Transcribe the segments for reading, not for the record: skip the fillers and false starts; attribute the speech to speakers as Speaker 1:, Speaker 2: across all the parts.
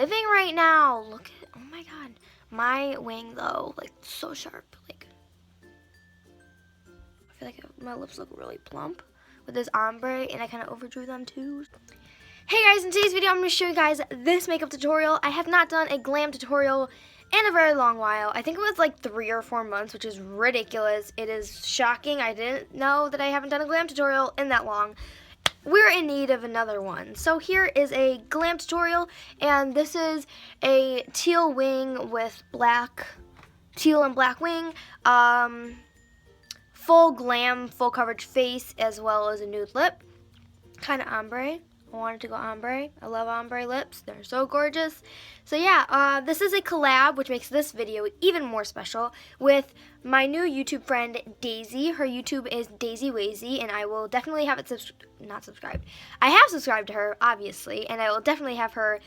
Speaker 1: living right now. Look at, oh my god. My wing though, like so sharp. Like, I feel like my lips look really plump with this ombre, and I kind of overdrew them too. Hey guys, in today's video I'm going to show you guys this makeup tutorial. I have not done a glam tutorial in a very long while. I think it was like 3 or 4 months, which is ridiculous. It is shocking. I didn't know that I haven't done a glam tutorial in that long. We're in need of another one. So here is a glam tutorial, and this is a teal wing with teal and black wing, full glam, full coverage face, as well as a nude lip, kind of ombre. I wanted to go ombre. I love ombre lips. They're so gorgeous. So yeah, this is a collab, which makes this video even more special, with my new YouTube friend, Daisy. Her YouTube is Daisy Waisy, and I will definitely have it not subscribed. I have subscribed to her, obviously, and I will definitely have her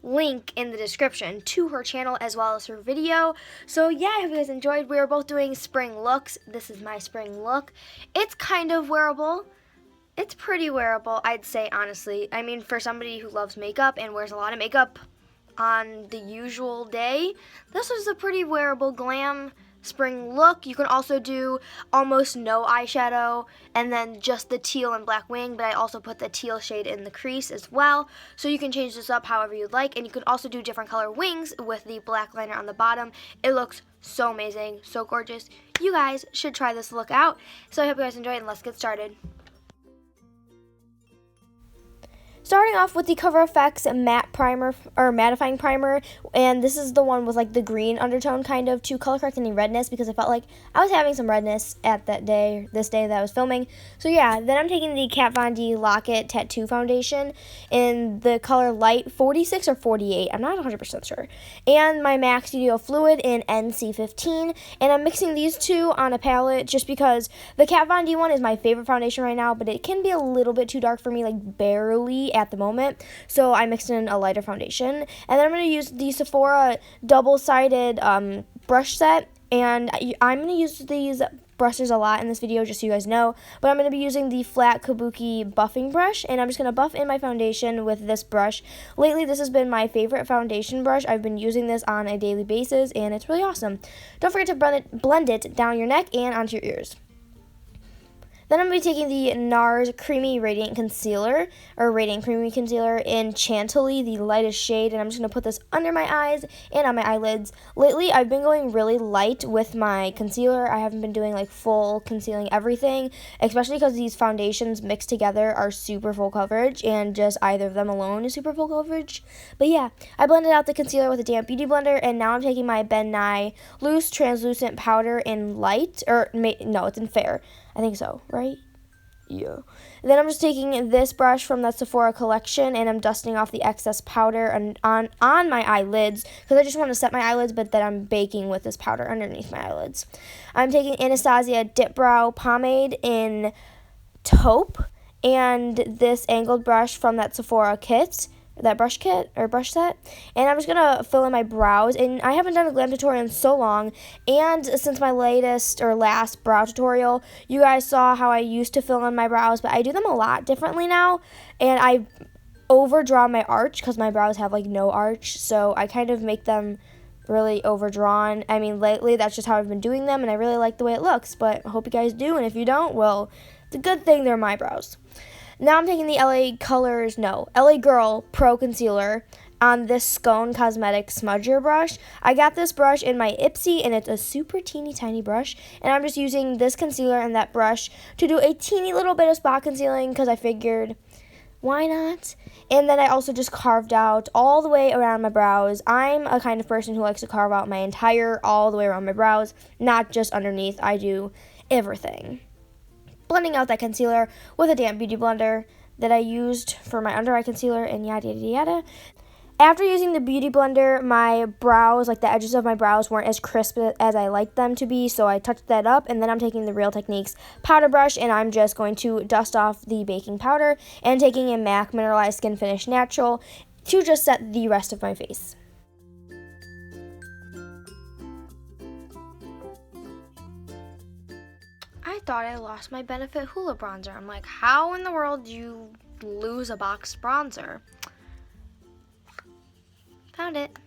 Speaker 1: link in the description to her channel as well as her video. So yeah, I hope you guys enjoyed. We were both doing spring looks. This is my spring look. It's kind of wearable. It's pretty wearable, I'd say, honestly. I mean, for somebody who loves makeup and wears a lot of makeup on the usual day, this was a pretty wearable glam spring look. You can also do almost no eyeshadow and then just the teal and black wing, but I also put the teal shade in the crease as well. So you can change this up however you'd like, and you can also do different color wings with the black liner on the bottom. It looks so amazing, so gorgeous. You guys should try this look out. So I hope you guys enjoyed, and let's get started. Starting off with the Cover FX matte primer, or mattifying primer, and this is the one with like the green undertone kind of to color correct any redness, because I felt like I was having some redness at this day that I was filming. So yeah, then I'm taking the Kat Von D Lock-It Tattoo Foundation in the color light 46 or 48, I'm not 100% sure, and my MAC Studio Fluid in NC15, and I'm mixing these two on a palette just because the Kat Von D one is my favorite foundation right now, but it can be a little bit too dark for me, like barely at the moment, so I mixed in a lighter foundation. And then I'm going to use the Sephora double-sided brush set, and I'm going to use these brushes a lot in this video, just so you guys know, but I'm going to be using the flat kabuki buffing brush, and I'm just going to buff in my foundation with this brush. Lately, this has been my favorite foundation brush. I've been using this on a daily basis, and it's really awesome. Don't forget to blend it down your neck and onto your ears. Then I'm going to be taking the Narrs Creamy Radiant Concealer, or Radiant Creamy Concealer in Chantilly, the lightest shade, and I'm just going to put this under my eyes and on my eyelids. Lately, I've been going really light with my concealer. I haven't been doing like full concealing everything, especially because these foundations mixed together are super full coverage, and just either of them alone is super full coverage. But yeah, I blended out the concealer with a damp beauty blender, and now I'm taking my Bennye Loose Translucent Powder in light, no, it's in fair. I think so, right? Yeah. Then I'm just taking this brush from the Sephora collection, and I'm dusting off the excess powder on my eyelids, because I just want to set my eyelids, but then I'm baking with this powder underneath my eyelids. I'm taking Anastasia Dip Brow Pomade in Taupe, and this angled brush from that Sephora kit, that brush kit or brush set, and I'm just gonna fill in my brows. And I haven't done a glam tutorial in so long, and since my last brow tutorial, you guys saw how I used to fill in my brows, but I do them a lot differently now, and I overdraw my arch because my brows have like no arch, so I kind of make them really overdrawn. I mean, lately that's just how I've been doing them, and I really like the way it looks, but I hope you guys do, and if you don't, well, it's a good thing they're my brows. Now I'm taking the LA Girl Pro Concealer on this Scone Cosmetics Smudger brush. I got this brush in my Ipsy, and it's a super teeny tiny brush, and I'm just using this concealer and that brush to do a teeny little bit of spot concealing, because I figured, why not? And then I also just carved out all the way around my brows. I'm a kind of person who likes to carve out my all the way around my brows, not just underneath. I do everything. Blending out that concealer with a damp beauty blender that I used for my under eye concealer, and yada yada yada. After using the beauty blender, my brows, like the edges of my brows, weren't as crisp as I liked them to be, so I touched that up, and then I'm taking the Real Techniques powder brush, and I'm just going to dust off the baking powder, and taking a MAC Mineralize Skin Finish Natural to just set the rest of my face. I thought I lost my Benefit Hoola bronzer. I'm like, how in the world do you lose a box bronzer? Found it.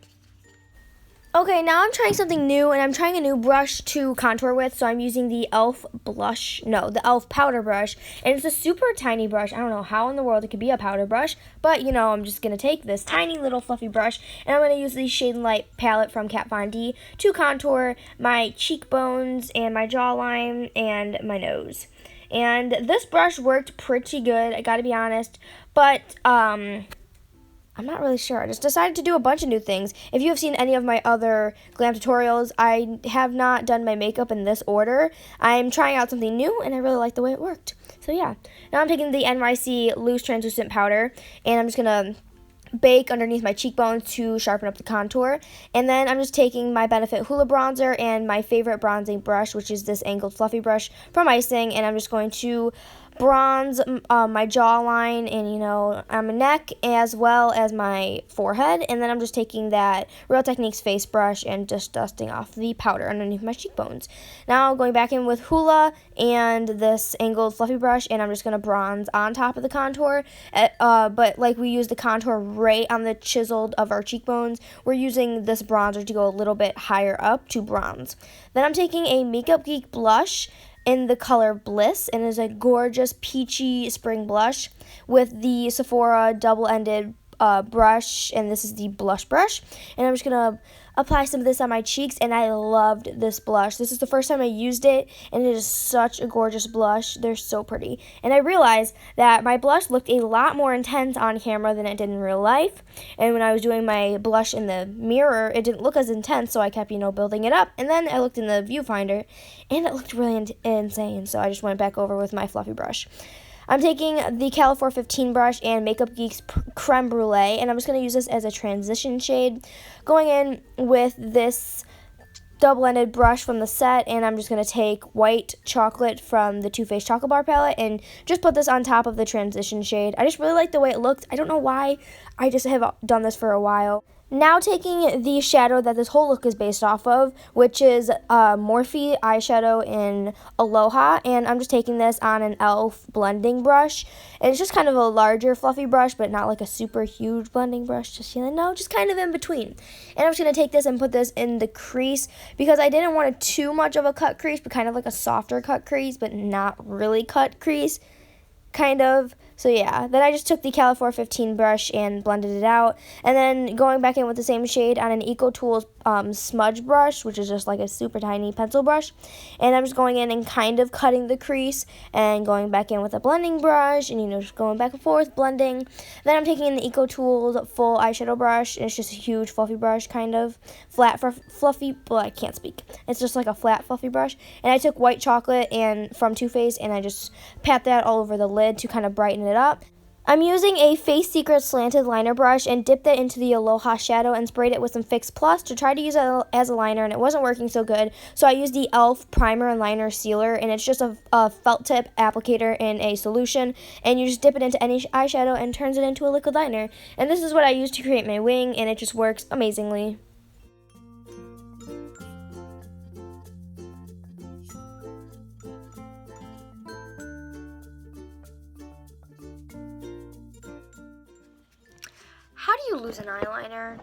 Speaker 1: Okay, now I'm trying something new, and I'm trying a new brush to contour with, so I'm using the the e.l.f. powder brush, and it's a super tiny brush. I don't know how in the world it could be a powder brush, but, I'm just going to take this tiny little fluffy brush, and I'm going to use the Shade and Light palette from Kat Von D to contour my cheekbones and my jawline and my nose. And this brush worked pretty good, I gotta be honest, but, I'm not really sure. I just decided to do a bunch of new things. If you have seen any of my other glam tutorials, I have not done my makeup in this order. I'm trying out something new, and I really like the way it worked. So yeah. Now I'm taking the NYC Loose Translucent Powder, and I'm just going to bake underneath my cheekbones to sharpen up the contour. And then I'm just taking my Benefit Hoola Bronzer and my favorite bronzing brush, which is this angled fluffy brush from Icing, and I'm just going to bronze my jawline and, on my neck as well as my forehead. And then I'm just taking that Real Techniques face brush and just dusting off the powder underneath my cheekbones. Now going back in with Hoola and this angled fluffy brush, and I'm just going to bronze on top of the contour. But like we use the contour right on the chiseled of our cheekbones, we're using this bronzer to go a little bit higher up to bronze. Then I'm taking a Makeup Geek blush in the color Bliss, and it's a gorgeous peachy spring blush with the Sephora double-ended brush, and this is the blush brush. And I'm just going to apply some of this on my cheeks, and I loved this blush. This is the first time I used it, and it is such a gorgeous blush. They're so pretty. And I realized that my blush looked a lot more intense on camera than it did in real life. And when I was doing my blush in the mirror, it didn't look as intense, so I kept, building it up. And then I looked in the viewfinder, and it looked really insane, so I just went back over with my fluffy brush. I'm taking the California 15 brush and Makeup Geek's Crème Brûlée, and I'm just going to use this as a transition shade. Going in with this double-ended brush from the set, and I'm just going to take white chocolate from the Too Faced Chocolate Bar palette and just put this on top of the transition shade. I just really like the way it looked. I don't know why. I just have done this for a while. Now taking the shadow that this whole look is based off of, which is Morphy eyeshadow in Aloha, and I'm just taking this on an e.l.f. blending brush. And it's just kind of a larger fluffy brush, but not like a super huge blending brush, just kind of in between. And I'm just going to take this and put this in the crease because I didn't want too much of a cut crease, but kind of like a softer cut crease, but not really cut crease, kind of. So yeah, then I just took the California 15 brush and blended it out, and then going back in with the same shade on an EcoTools smudge brush, which is just like a super tiny pencil brush, and I'm just going in and kind of cutting the crease and going back in with a blending brush and just going back and forth blending. Then I'm taking in the EcoTools full eyeshadow brush, and it's just a huge fluffy brush, kind of flat fluffy, well, I can't speak. It's just like a flat fluffy brush, and I took white chocolate and from Too Faced, and I just pat that all over the lid to kind of brighten it up. I'm using a Face Secret slanted liner brush and dipped it into the Aloha shadow and sprayed it with some Fix Plus to try to use it as a liner, and it wasn't working so good. So I used the e.l.f. primer and liner sealer, and it's just a felt tip applicator in a solution, and you just dip it into any eyeshadow and turns it into a liquid liner. And this is what I used to create my wing, and it just works amazingly. How do you lose an eyeliner?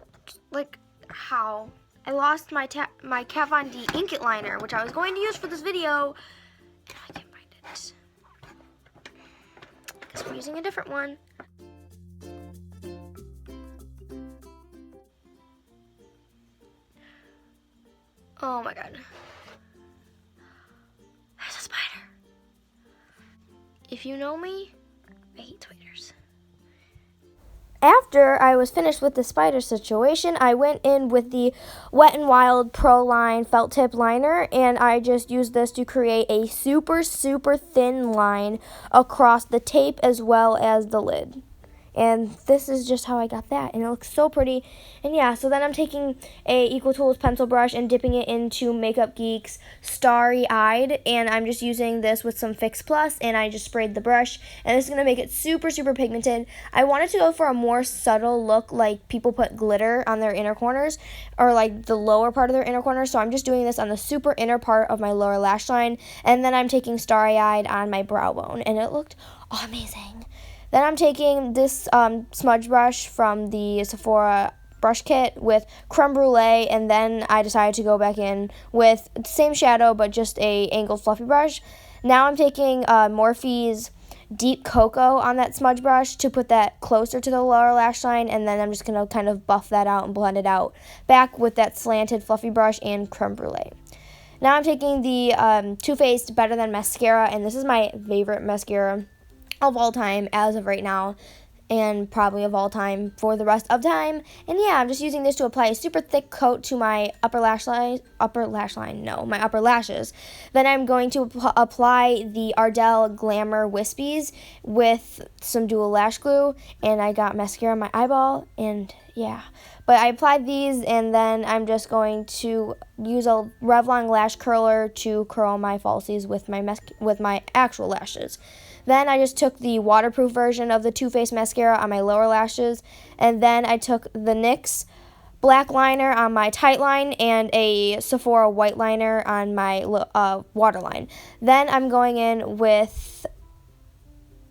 Speaker 1: Like, how? I lost my Kat Von D Ink liner, which I was going to use for this video, and I can't find it. Guess we're using a different one. Oh my god. There's a spider. If you know me, I hate spiders. After I was finished with the spider situation, I went in with the Wet n Wild Pro Line felt tip liner, and I just used this to create a super, super thin line across the tape as well as the lid. And this is just how I got that, and it looks so pretty. And yeah, so then I'm taking a EcoTools pencil brush and dipping it into Makeup Geek's Starry Eyed, and I'm just using this with some Fix Plus, and I just sprayed the brush, and this is going to make it super, super pigmented. I wanted to go for a more subtle look, like people put glitter on their inner corners, or like the lower part of their inner corners, so I'm just doing this on the super inner part of my lower lash line, and then I'm taking Starry Eyed on my brow bone, and it looked amazing. Then I'm taking this smudge brush from the Sephora brush kit with crème brûlée, and then I decided to go back in with the same shadow but just a angled fluffy brush. Now I'm taking Morphy's deep Coco on that smudge brush to put that closer to the lower lash line, and then I'm just going to kind of buff that out and blend it out back with that slanted fluffy brush and crème brûlée. Now I'm taking the Too Faced Better Than mascara, and this is my favorite mascara of all time as of right now, and probably of all time for the rest of time. And yeah, I'm just using this to apply a super thick coat to my my upper lashes. Then I'm going to apply the Ardell Glamour Wispies with some dual lash glue, and I got mascara on my eyeball, and yeah. But I applied these, and then I'm just going to use a Revlon lash curler to curl my falsies with my actual lashes. Then I just took the waterproof version of the Too Faced mascara on my lower lashes, and then I took the NYX black liner on my tight line and a Sephora white liner on my waterline. Then I'm going in with,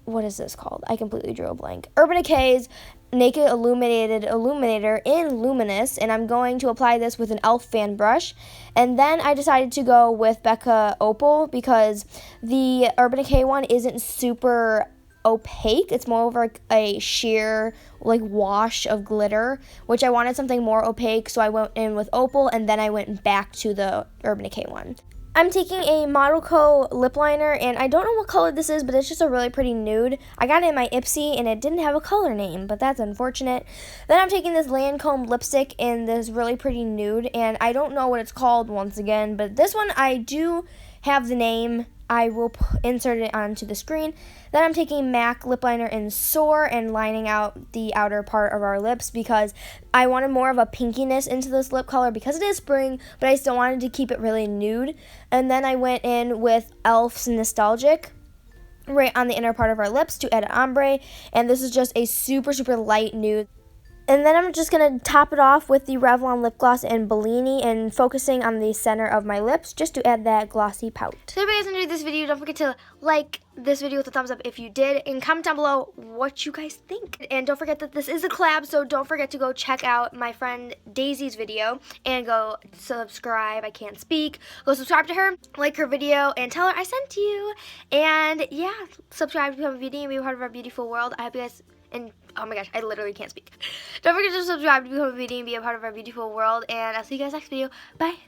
Speaker 1: what is this called? I completely drew a blank. Urban Decay's Naked Illuminated Illuminator in Luminesce, and I'm going to apply this with an e.l.f. fan brush. And then I decided to go with Becca Opal because the Urban Decay one isn't super opaque. It's more over a sheer wash of glitter, which I wanted something more opaque, so I went in with Opal, and then I went back to the Urban Decay one. I'm taking a Model Co. lip liner, and I don't know what color this is, but it's just a really pretty nude. I got it in my Ipsy, and it didn't have a color name, but that's unfortunate. Then I'm taking this Lancome lipstick in this really pretty nude, and I don't know what it's called once again, but this one I do have the name. I will insert it onto the screen. Then I'm taking MAC lip liner in Soar and lining out the outer part of our lips because I wanted more of a pinkiness into this lip color because it is spring, but I still wanted to keep it really nude. And then I went in with e.l.f.'s Nostalgic right on the inner part of our lips to add an ombre, and this is just a super, super light nude. And then I'm just going to top it off with the Revlon lip gloss in Bellini and focusing on the center of my lips just to add that glossy pout. So if you guys enjoyed this video, don't forget to like this video with a thumbs up if you did, and comment down below what you guys think. And don't forget that this is a collab, so don't forget to go check out my friend Daisy's video and go subscribe. I can't speak. Go subscribe to her, like her video, and tell her I sent you. And yeah, subscribe to become a beauty and be a part of our beautiful world. I hope you guys... And oh my gosh, I literally can't speak. Don't forget to subscribe to become a beauty and be a part of our beautiful world. And I'll see you guys next video. Bye.